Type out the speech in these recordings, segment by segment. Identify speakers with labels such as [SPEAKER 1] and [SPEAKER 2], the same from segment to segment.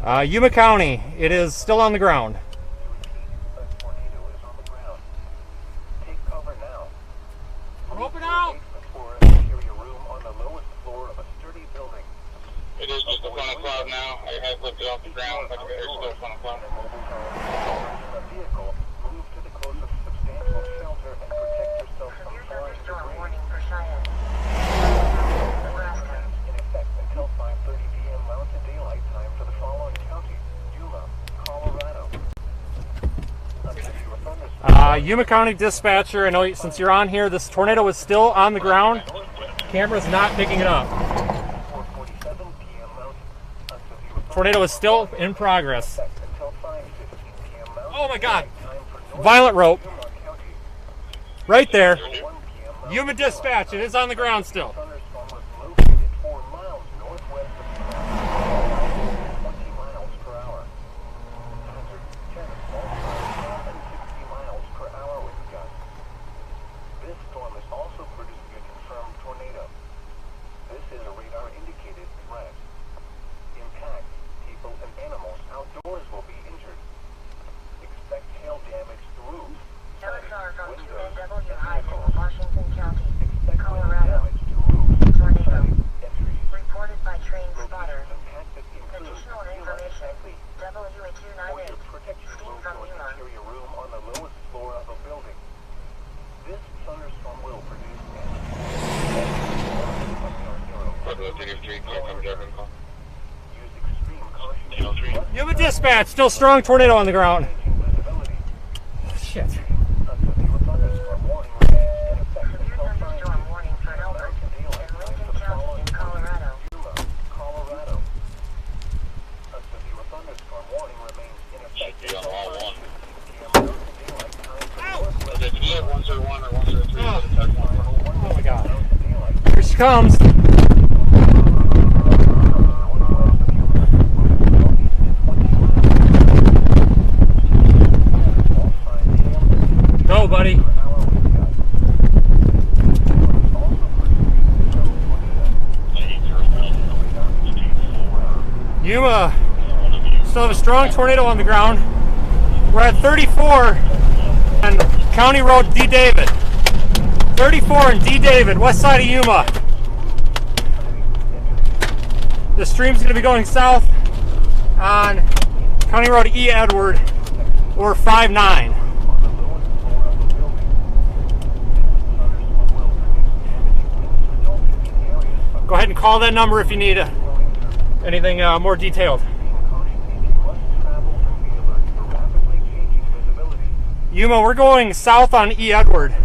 [SPEAKER 1] Yuma County, it is still on the ground. Rope it out!
[SPEAKER 2] It is just a funnel cloud now. I have lifted off the ground, but there's still a funnel cloud.
[SPEAKER 1] Yuma County dispatcher, I know since you're on here, this tornado is still on the ground. Camera's not picking it up. Tornado is still in progress. Oh my God! Violet rope. Right there. Yuma dispatch, it is on the ground still. Yuma dispatch, still strong tornado on the ground. Shit. Oh my God. Here she comes. Go, buddy. Yuma still have a strong tornado on the ground. We're at 34 on County Road D. David. 34 in D. David, west side of Yuma. The stream's going to be going south on County Road E. Edward or 59. Go ahead and call that number if you need anything more detailed. Yuma, we're going south on E. Edward.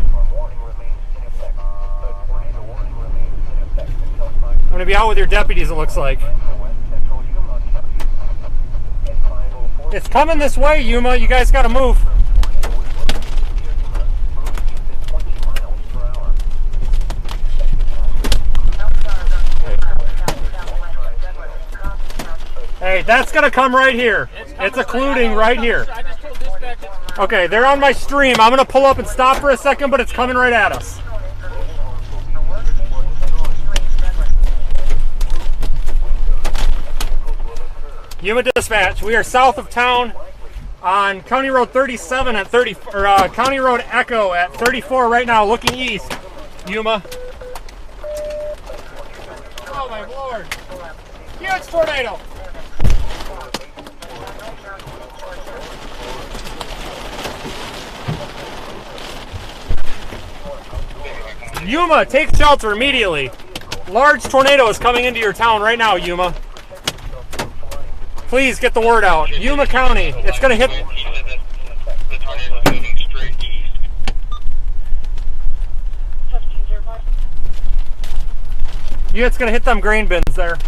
[SPEAKER 1] I'm going to be out with your deputies, it looks like. It's coming this way, Yuma. You guys got to move. Hey, that's going to come right here. It's occluding right here. Okay, they're on my stream. I'm going to pull up and stop for a second, but it's coming right at us. Yuma dispatch, we are south of town on County Road 37 at County Road Echo at 34 right now, looking east. Yuma. Oh my Lord. Huge tornado. Yuma, take shelter immediately. Large tornado is coming into your town right now, Yuma. Please get the word out. Yuma County, it's going to hit. Yeah, it's going to hit them grain bins there.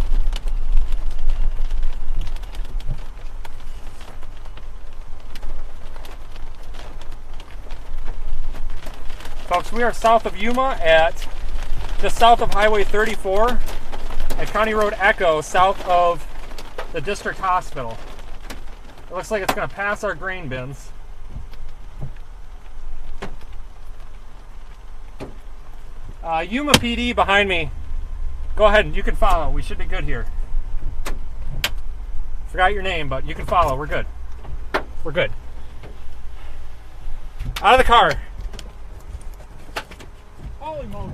[SPEAKER 1] Folks, we are south of Yuma at just south of Highway 34 at County Road Echo, south of the district hospital. It looks like it's going to pass our grain bins. Yuma PD behind me. Go ahead and you can follow. We should be good here. Forgot your name, but you can follow. We're good. We're good. Out of the car. Holy moly.